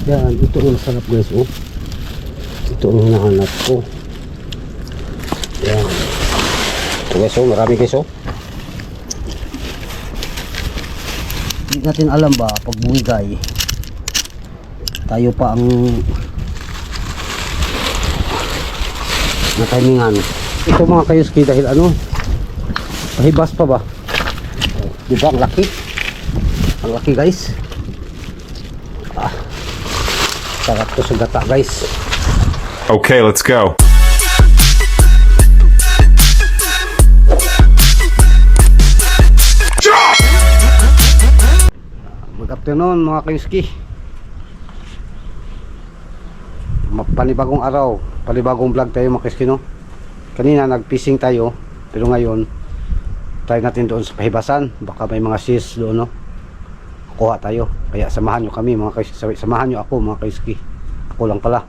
Yan, ito ang masarap guys, oh. Ito ang hinahanap ko. Yan. Ito guys, oh, marami guys, oh. Hindi natin alam ba pag bumigay tayo pa ang natimingan. Ito mga kayuski dahil ano, pahibas pa ba? Diba ang laki? Ang laki guys. Sarap to sa gata guys. Okay, let's go. Good afternoon mga kayuski. Panibagong araw, panibagong vlog tayo mga kayuski, no? Kanina nag-fishing tayo, pero ngayon try natin doon sa pahibasan. Baka may mga sis doon, no? Kuha tayo. Kaya samahan nyo kami mga kayuski. Samahan nyo ako mga kayuski. Ako lang pala.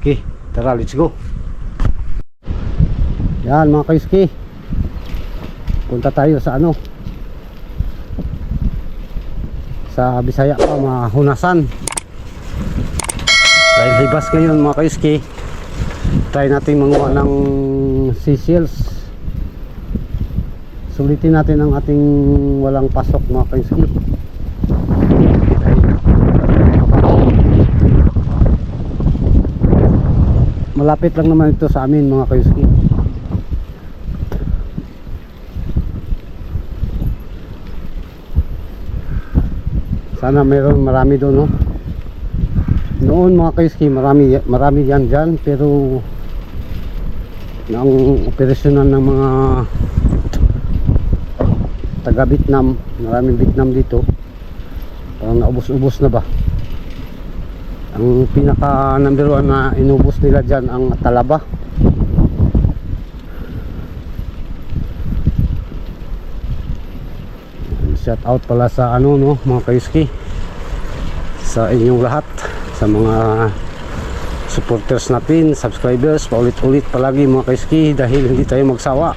Okay, tara, let's go. Yan mga kayuski, punta tayo sa ano, sa Bisaya pa, Mahunasan. Dahil hibas ngayon mga kayuski, try natin manguha ng seashells. Sulitin natin ang ating walang pasok mga kayuski. Malapit lang naman ito sa amin mga kayuski. Sana marami doon, no? Noon mga kayuski, marami yan dyan, pero ang operasyonan ng mga taga Vietnam, maraming Vietnam dito, parang naubos-ubos na ba. Ang pinaka number 1 na inubos nila dyan ang talaba. Shout out pala sa ano, no, mga kayuski, sa inyong lahat, sa mga supporters natin, subscribers, paulit-ulit palagi mga kayuski, dahil hindi tayo magsawa.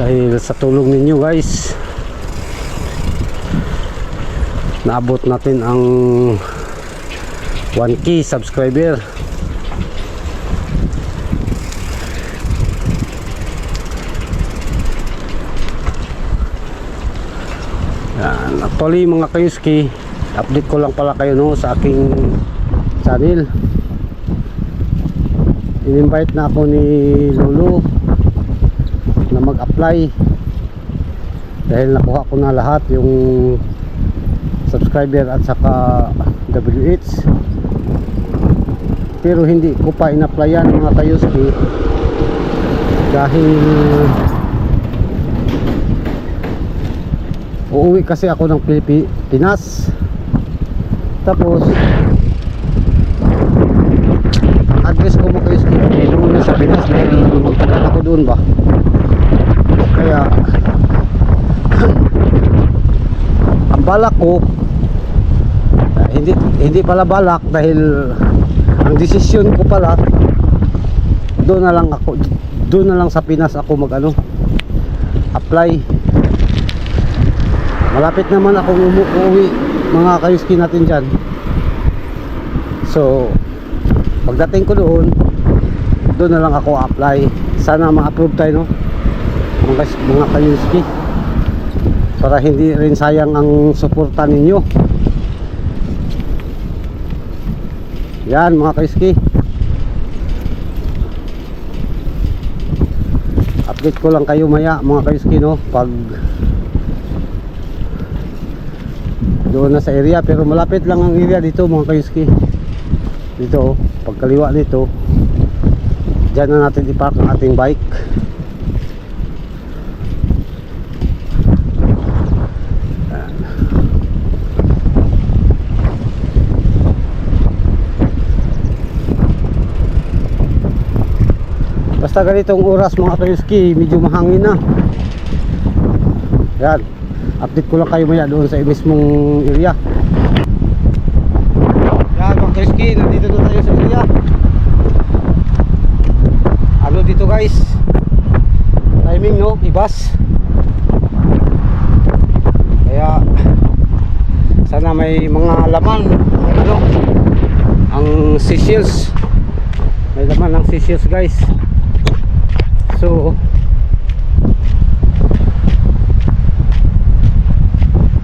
Dahil sa tulong ninyo guys, naabot natin ang 1K subscriber. Yan, actually mga kayuski, update ko lang pala kayo, no, sa aking channel. In-invite na ako ni Lolo na mag-apply dahil nakuha ko na lahat, yung subscriber at saka WH, pero hindi ko pa in-applyan mga kayuski dahil uuwi kasi ako ng Pilipinas. Tapos ang address ko mga kayuski ay doon na sa Pinas dahil magtagal ako doon ba. Kaya ang balak ko, hindi pala balak, dahil ang desisyon ko pala, doon na lang sa Pinas ako apply. Malapit naman akong umuwi mga kayuski natin dyan. So pagdating ko doon na lang ako apply. Sana ma-approve tayo, no, mga kayuski, para hindi rin sayang ang suporta ninyo. Yan mga kayuski, update ko lang kayo maya mga kayuski, no, pag doon na sa area. Pero malapit lang ang area dito mga kayuski. Dito, pagkaliwa nito, dyan na natin i-park ang ating bike. Basta ganitong oras mga kayuski, medyo mahangin na. Yan, update ko lang kayo maya doon sa mismong area. Yan mga kayuski, nandito na tayo sa area. Ano dito guys, timing, no, ibas. Kaya Sana may mga laman ang ano, ang seashells. May laman ng seashells guys. So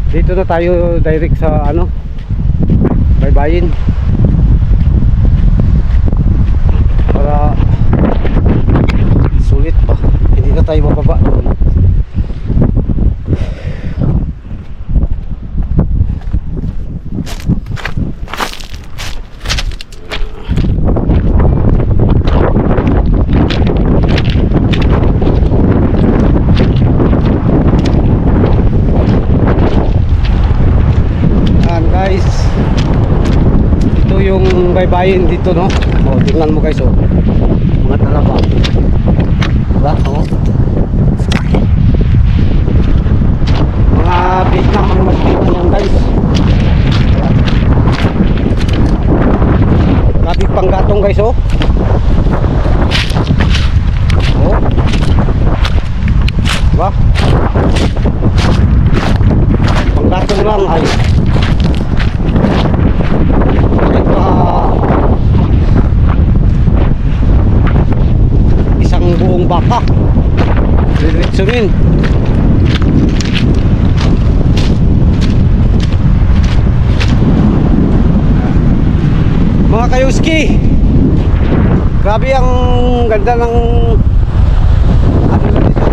dito na tayo direct sa ano, baybayin para sulit pa, hindi na tayo mababa doon. Guys, ito yung baybayin dito, no? O, tingnan mo guys, oh, mga talaba, diba? Oh, mga Vietnam ang magkita yan guys. Grabe panggatong guys, oh. Oh, diba? Panggatong lang ay isang buong baka diretsunin. Mga kayuski, grabe ang ganda ng ano na dito,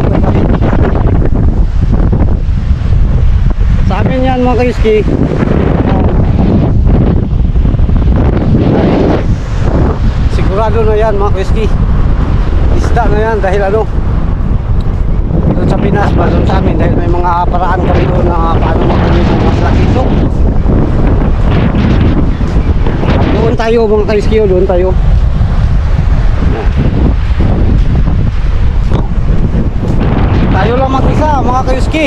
sa amin yan mga kayuski. Sigurado na yan mga kayuski, isda na yan dahil ano, doon sa Pinas ba, doon sa amin, dahil may mga paraan kami doon na paano makuli ng mas laki ito. At doon tayo mga kayuski, doon tayo. Tayo lang mag-isa mga kayuski.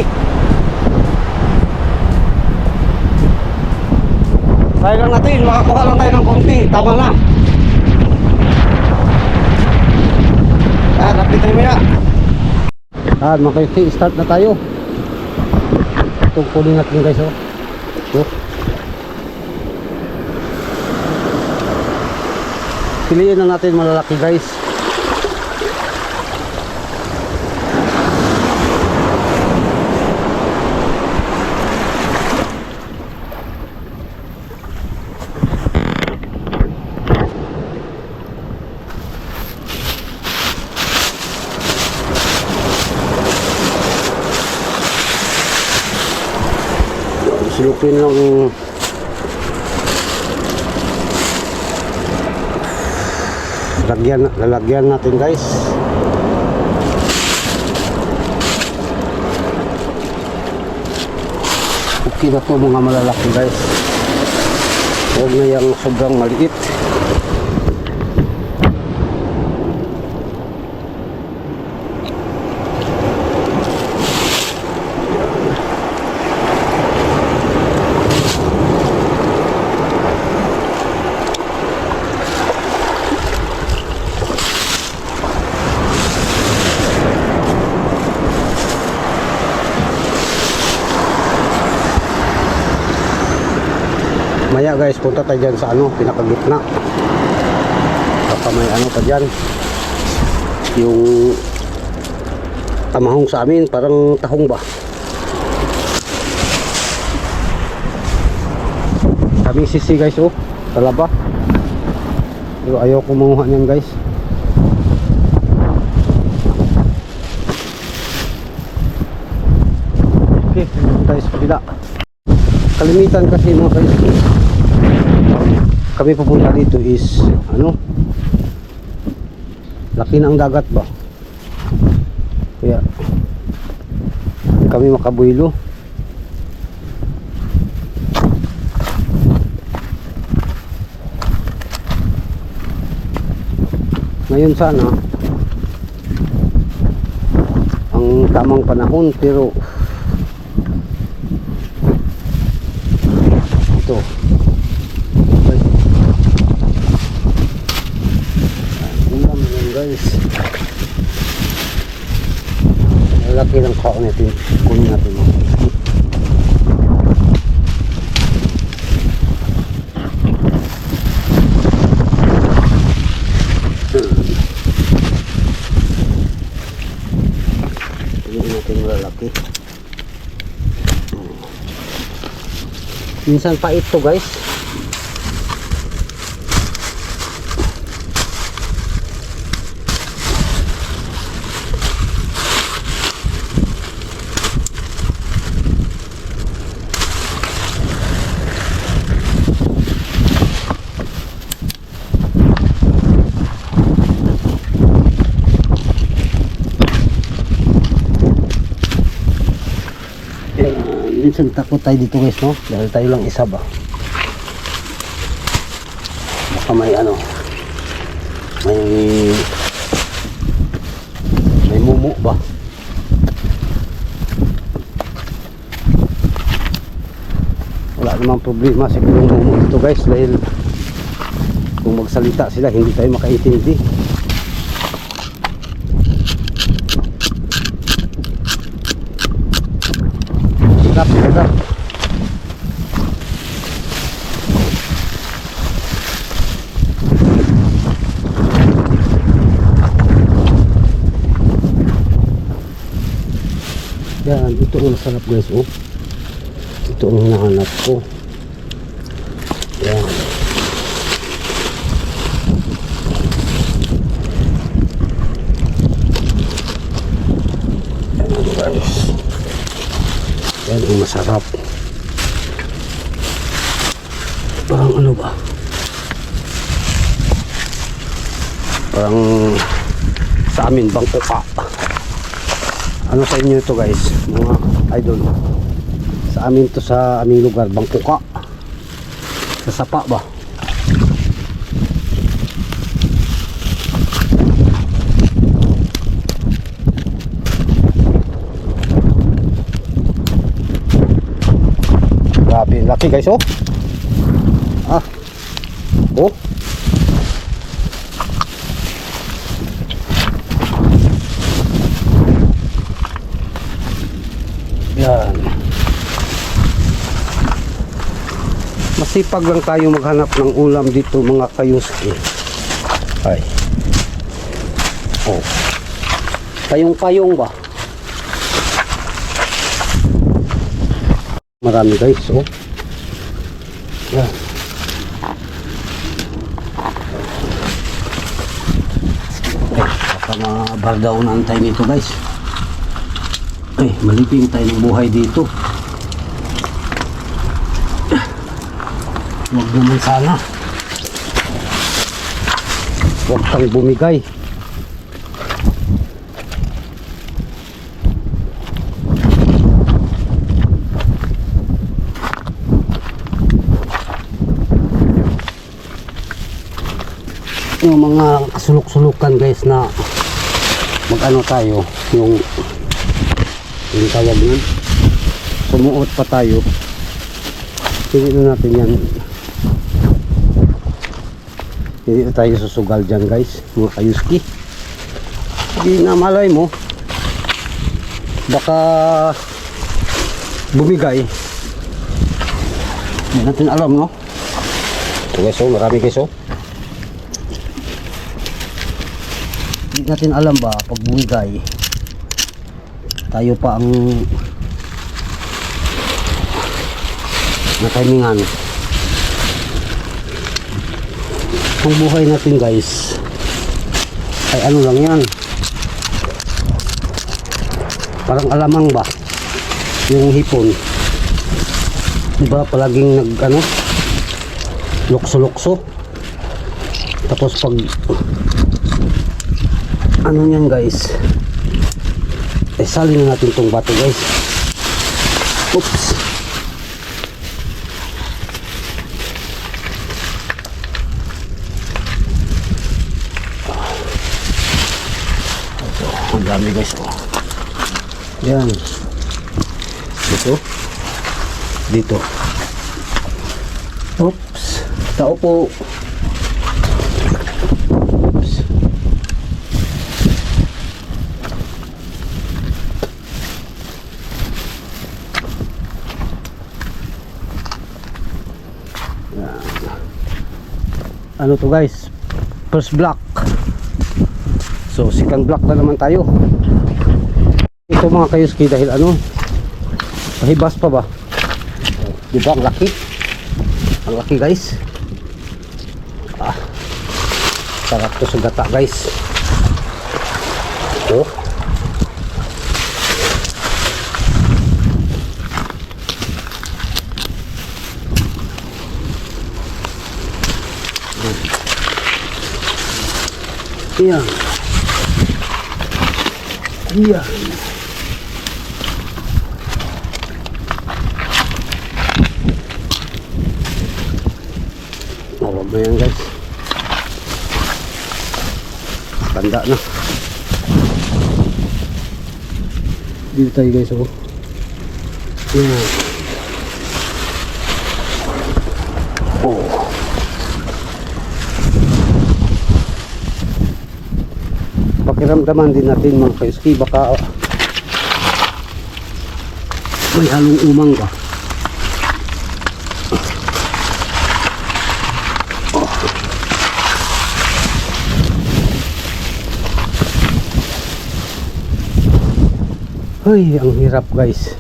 Tayo lang natin, makakuha lang tayo ng konti, tama na. Lapit tayo maya. Mga kayuski, start na tayo. Itong kunin natin guys, oh. Ito. Piliin na natin malalaki guys. Silupin lang lalagyan natin guys. Okay na to mga malalaki guys, huwag na yung sobrang maliit. Maya guys, punta tayo dyan sa ano, pinakagitna. Baka may ano pa dyan, yung tamahong sa amin, parang tahong ba. Kami sisi guys, oh, talaba. Pero ayaw ko manguha niyan guys. Okay, punta tayo sa kabila. Kalimitan kasi mga guys, kami pupunta dito is ano, laki ng dagat ba, kaya kami makabuilo. Ngayon sana ang tamang panahon, pero ito ulam yan guys. Lalaki ng kao natin, kunin natin. Minsan pa ito guys. Minsan takot tayo dito guys, no? Dahil tayo lang isa ba? Baka may ano, may mumu ba? Wala namang problema siguro yung mumu dito guys, dahil kung magsalita sila hindi tayo makaintindi. Hirap. Yan, ito ang masarap guys, oh. Ito ang hinahanap ko. Yan. Yan guys. Yan ang masarap. Parang ano ba? Parang sa amin bangkuka. Ano sa inyo ito guys, mga idol? Sa amin to, sa aming lugar, bangkuka. Sa sapa ba? Grabe, laki guys, oh. Oh. Yan. Masipag lang tayo maghanap ng ulam dito mga kayuski. Ay. Oh. Payong-payong ba? Marami guys, oh. Yan. Baka mabardaonan tayo nito guys. Ay, maliping tayo ng buhay dito. Huwag naman sana. Huwag kang bumigay. Yung mga kasulok-sulukan guys na mag-ano tayo, yung tawag nun, sumuot pa tayo, hindi na natin yan, hindi na tayo susugal dyan guys mga kayuski. Hindi na malay mo baka bumigay, hindi natin alam, no? Ito guys, oh, marami guys, oh. Hindi natin alam ba pag bumigay tayo pa ang natimingan. Ang buhay natin guys ay ano lang yan, parang alamang ba yung hipon, diba palaging nag ano, lukso-lukso, tapos pag ano yan guys, eh salin na natin tong bato guys. Oops. Ito, ang dami guys, oh. Yan. Dito. Dito. Oops. Tao po. Oops. Ano to guys, first block, so second block na naman tayo. Ito mga kayuski, dahil ano, pahibas pa ba, diba ang laki. Ang laki guys. Sarap to sa gata guys. Oh. Iya. Iya. Nawag na yan guys. Tanda na. Dito tayo guys, oh. Yan. Oh. Pakiramdaman din natin mga kaiski, baka may halong umang ba. Ay, ang hirap guys.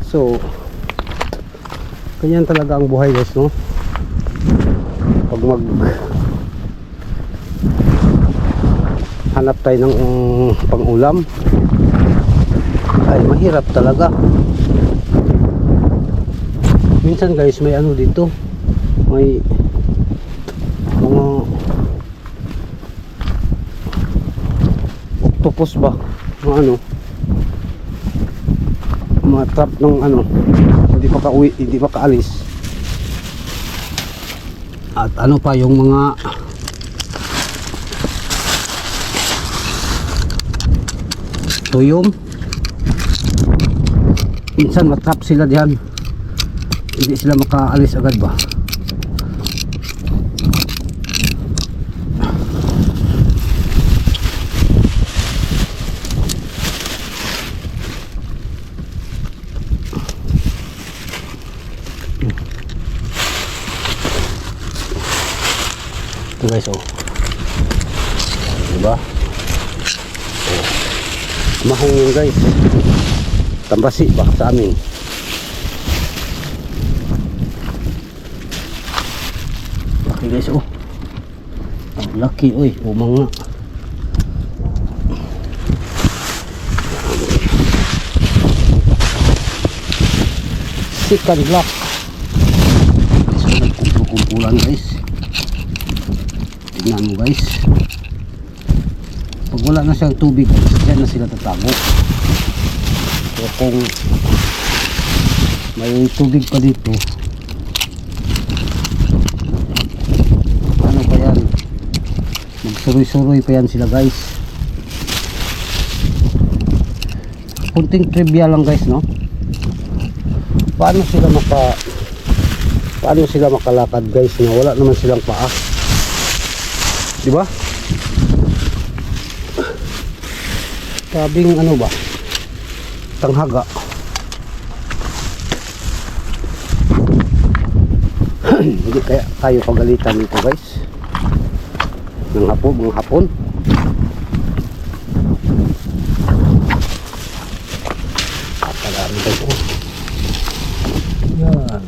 So, ganyan talaga ang buhay guys, no? Pag hanap tayo ng pang-ulam, ay mahirap talaga. Minsan guys, may ano dito, may mga octopus ba, mga ano, mga trap ng ano, hindi makauwi, hindi makaalis. At ano pa yung mga tuyong, minsan matrap sila diyan, hindi sila makaalis agad ba. Ito guys, oh, diba? Oh. Mahong yun guys, tambasi ba sa amin. Laki guys, oh, ang laki, oy, umang nga. Sikan black. So nagkumpulan guys. Tignan mo guys, pag wala na siyang tubig, dyan na sila tatago. So kung may tubig pa dito, ano pa yan, magsuroy-suroy pa yan sila guys. Kunting trivia lang guys, no? Paano sila makalakad guys na wala naman silang paa? Diba? Sabing ano ba? Tanghaga. Hindi kaya tayo pagalitan dito guys. Ng hapon, mga hapon. Katalari guys. Oh. Yan.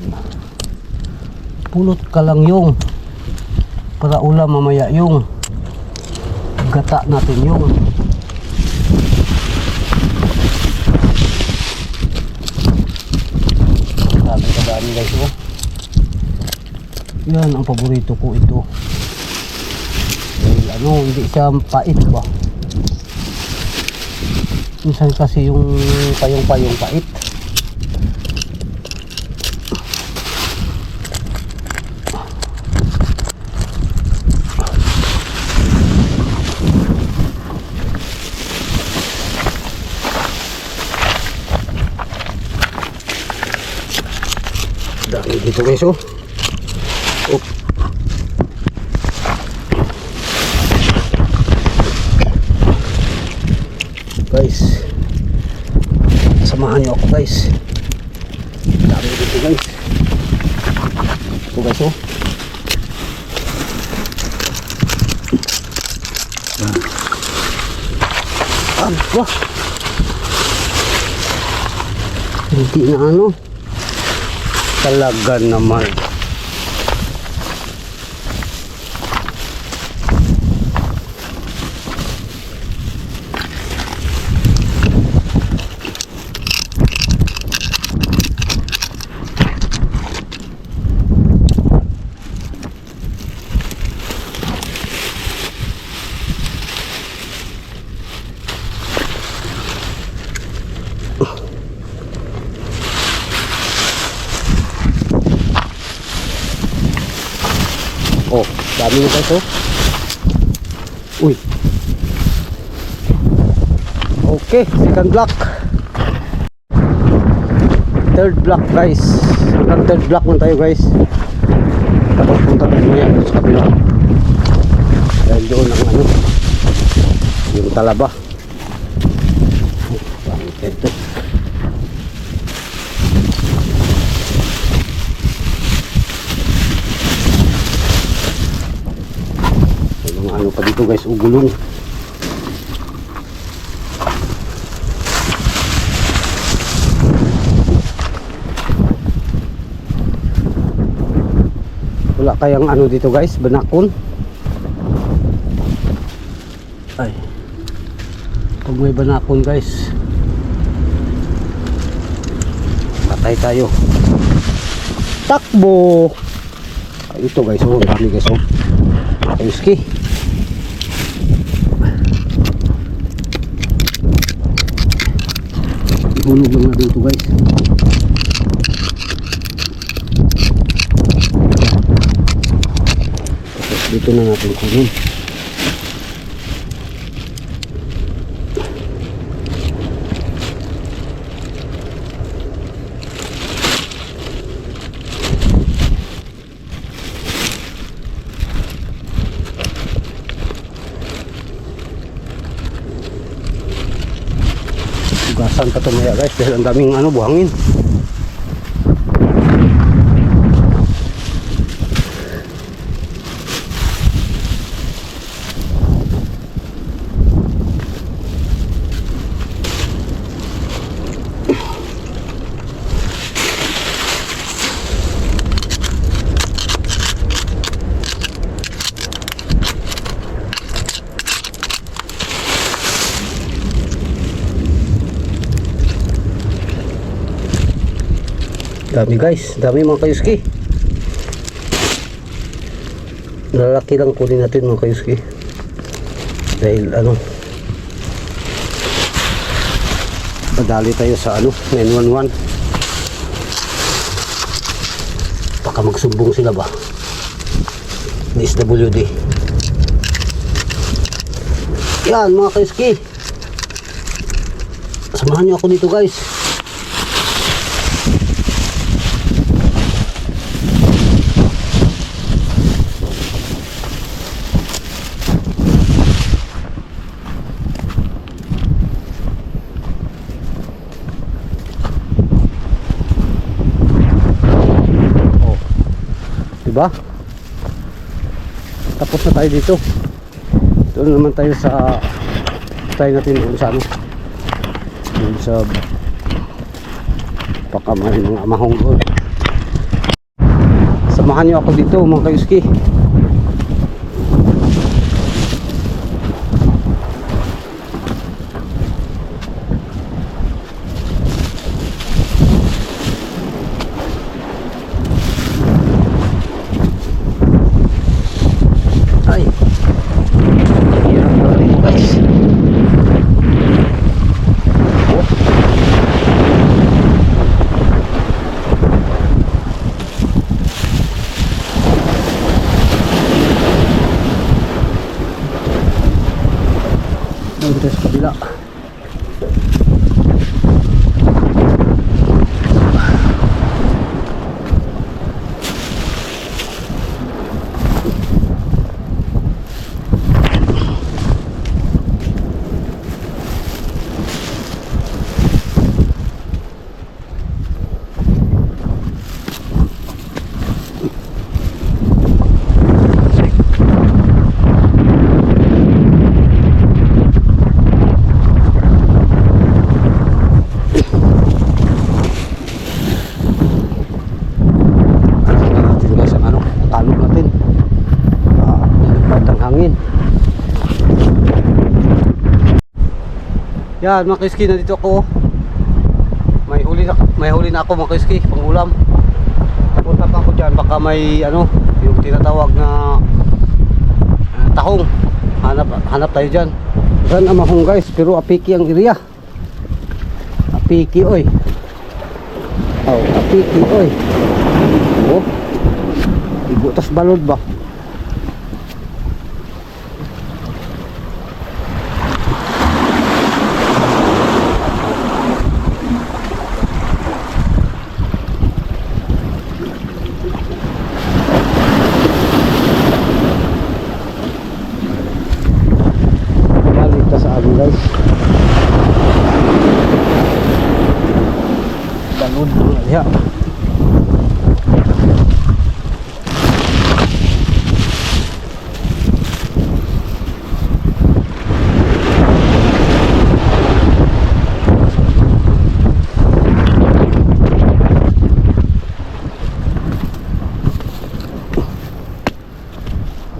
Pulot ka lang yung para ulam mamaya, yung gata natin yung dami guys, oh. Yan ang paborito ko ito. Dahil ano, hindi siya pait ba. Minsan kasi yung payong pait. Dami dito guys, oh. Oh. Guys, samahan niyo ako guys. Dami dito guys. Ito guys, oh. Wah. Hindi na ano. Talaga naman. Oh, dami nyo guys, oh. Uy. Okay, second block. Third block guys. Hanggang third block lang tayo guys. Tapos punta tayo maya sa kabila. Dahil doon ang ano, yung talaba. Oh, pangit ito. Ano pa dito guys, ugulong. Wala kayang ano dito guys, banakon. Ay, pag may banakon guys, patay tayo. Takbo. Ay, ito guys, oh, dami guys, oh. Ayuski. Hulog lang natin ito guys. Tapos dito na natin kunin. Ugasan pa ito maya guys dahil ang daming ano, buhangin. Dami guys, dami mga kayuski. Lalaki lang kunin natin mga kayuski. Dahil ano, padali tayo sa ano, 911. Baka magsumbong sila ba? DSWD. Yan mga kayuski. Samahan niyo ako dito guys. Diba? Tapos na tayo dito. Doon naman tayo sa tayo natin doon sa ano, doon sa baka may mga amahong doon. Samahan nyo ako dito mga kayuski. Ay, hirap pala dito guys. Oh. Yan mga kaiski, nandito ako. May huli na ako mga kaiski, pangulam. Punta pa ako dyan, baka may ano, yung tinatawag na tahong. Hanap tayo dyan. Gan ang mahong guys, pero apiki ang area. Apiki oy. Oh, apiki oy. Oh. Ibutas balod ba? Balik sa amin guys. Balod na liha.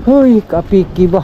Hoy, kapiki ba?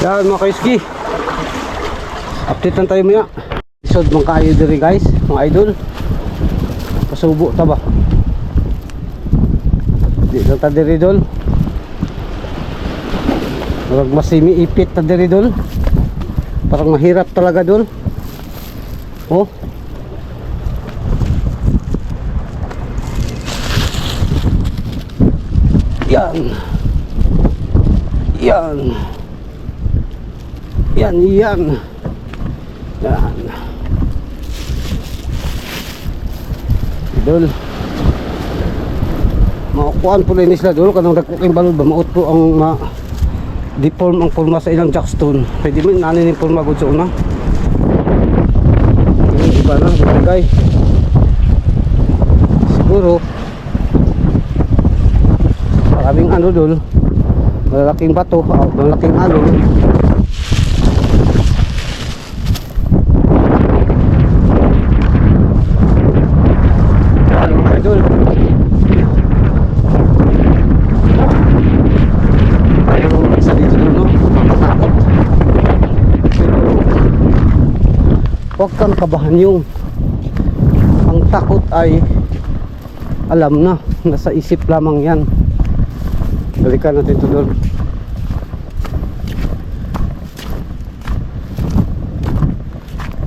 Yan mga kaiski, update lang tayo maya. Isod mga kaayo diri guys, mga idol. Pasubo ta ba? Di lang ta diri dol. Parang masimi ipit ta diri dol. Parang mahirap talaga dol. Oh. Yan. Yan. Yan. Dol. Makukuhaan po rin isla dol. Kanang nagkuking balod ba? Maut po ang deform ang pulma sa ilang jackstone. Pwede mo nanin yung pulma gud sa una. Yung iba na. Bagay. Siguro maraming ano dol. Malalaking bato. Malalaking alon. Idol. Ayaw isa dito no, makatakot. Pero huwag kang kabahan yung ang takot ay alam na, nasa isip lamang yan. Balikan natin ito doon.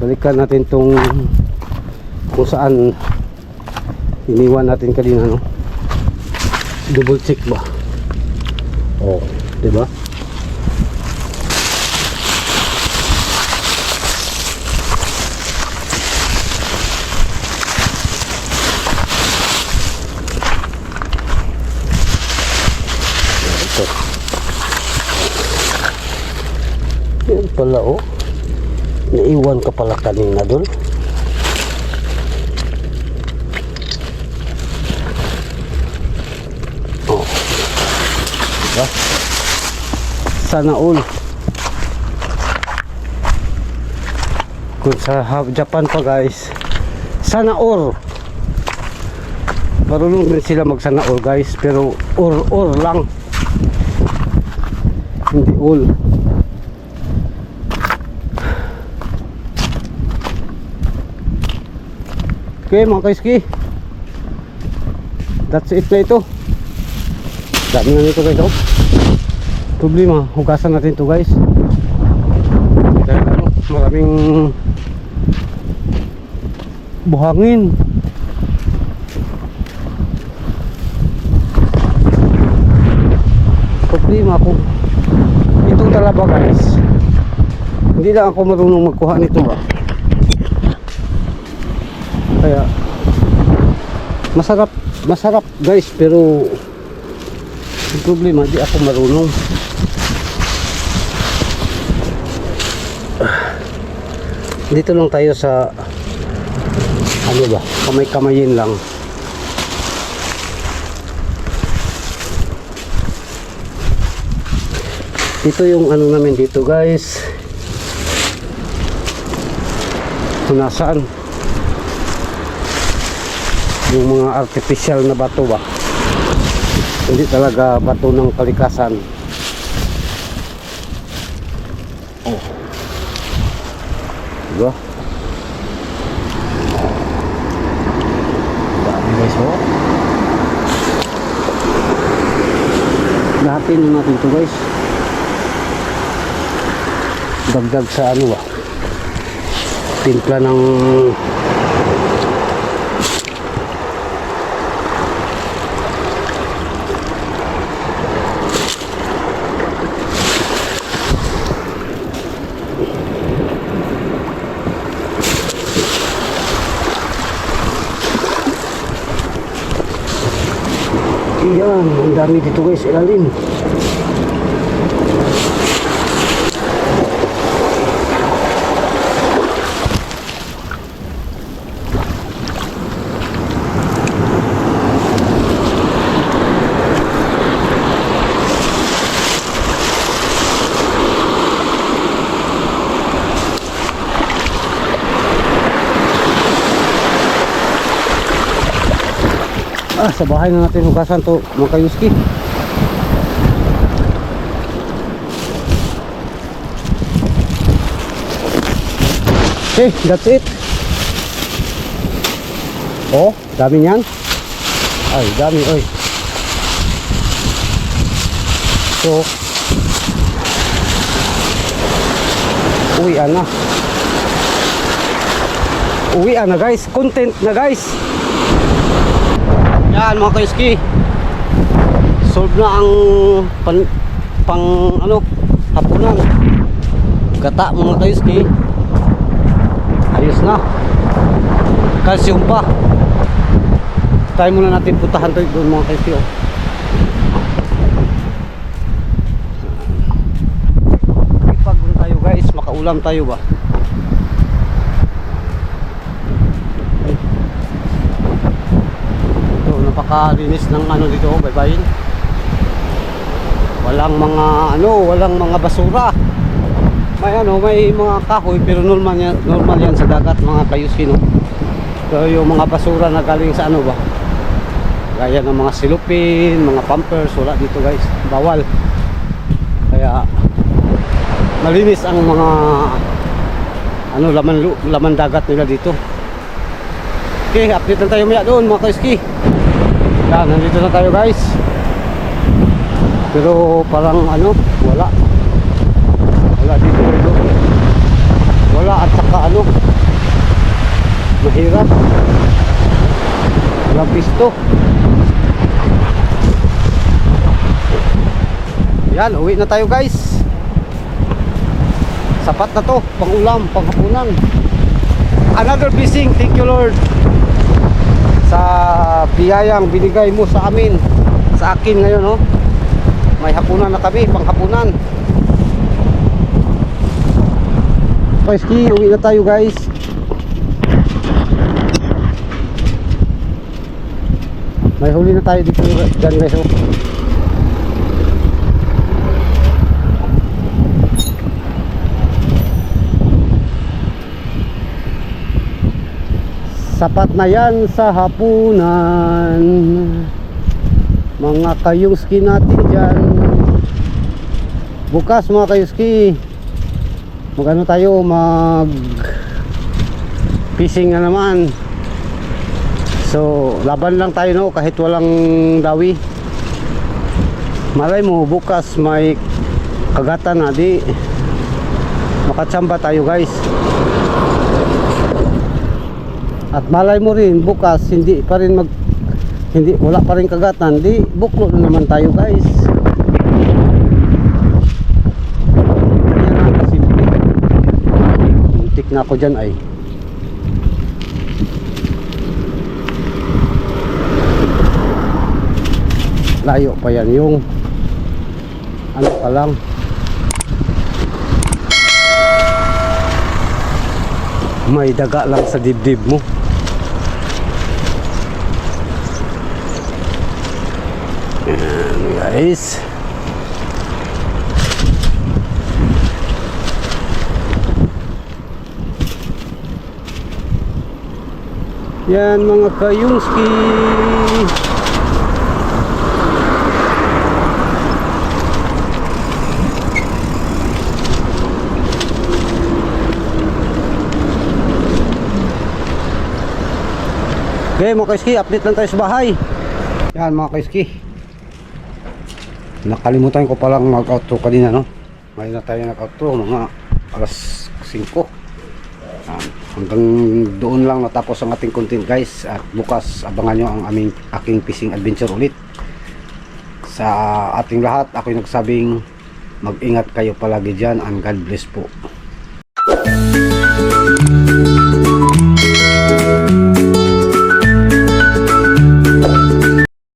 Balikan natin tong kung saan iniwan natin kanina no. Double check ba? Oh, 'di ba? Ito. Yan pala oh. Naiwan ka pala kanina doon. Sana all. Kung sa Japan pa guys, sana all. Marunong din sila mag sana all guys, pero or lang, hindi all. Okay mga kaiski, that's it na ito. Dami na nito guys. Problema, hugasan natin to guys. Dahil ano, maraming buhangin. Problema ko ito talaga guys, hindi lang ako marunong magkuha nito ba. Kaya masarap guys, pero yung problema di ako marunong. Dito lang tayo sa ano ba, kamay-kamayin lang. Ito yung ano namin dito guys, kung nasaan yung mga artificial na bato ba, hindi talaga bato ng kalikasan. Oh, diba? Dami guys, oh. Lahatin na natin ito guys, dagdag sa ano ba, timpla ng yan, ang dami dito guys, ilalim. Sa bahay na natin hugasan to mga kayuski. Okay, that's it. Oh, dami niyan. Ay, dami oy. So uwi na. Uwi na guys, content na guys. Yan mga kaiski, solve na ang pang ano, hapunan. Gata mga kaiski, ayos na. Calcium pa. Tayo muna natin putahan tayo doon mga kaiski. Oh. Ipag tayo guys, makaulam tayo ba. Napakalinis ng ano dito, baybayin. Walang mga ano, walang mga basura. May ano, may mga kahoy pero normal yan sa dagat mga kayuski, no. So yung mga basura na galing sa ano ba, gaya ng mga silupin, mga pampers, wala dito guys, bawal. Kaya malinis ang mga ano, laman dagat nila dito. Okay, update na tayo maya doon mga kayuski. Yan, nandito na tayo guys. Pero parang ano, wala dito ito. Wala at saka ano, mahirap. Walang pisto. Yan, uwi na tayo guys. Sapat na to, pang ulam, pang hapunan. Another blessing, thank you Lord sa biyayang binigay mo sa amin, sa akin ngayon, no? May hapunan na kami, panghapunan. Kaiski, uwi na tayo guys. May huli na tayo dito dyan guys, oh. Sapat na yan sa hapunan, mga kayuski natin dyan. Bukas mga kayuski, mag ano tayo, mag fishing na naman. So laban lang tayo, no, kahit walang dawi. Malay mo bukas may kagatan na, di makatsamba tayo guys. At malay mo rin bukas hindi wala pa rin kagatan, di buklo na naman tayo guys. Ganyan na kasimple. Muntik na ako dyan ay. Layo pa yan, yung ano pa lang. May daga lang sa dibdib mo. Ayan guys. Yan mga kayungski. Okay mga kaiski, update lang tayo sa bahay. Yan mga kaiski, nakalimutan ko palang mag-outro kanina, no? Ngayon na tayo nag-outro, mga alas 5. Hanggang doon lang natapos ang ating content guys. At bukas abangan nyo ang aking fishing adventure ulit. Sa ating lahat, ako'y nagsabing mag-ingat kayo palagi dyan and God bless po.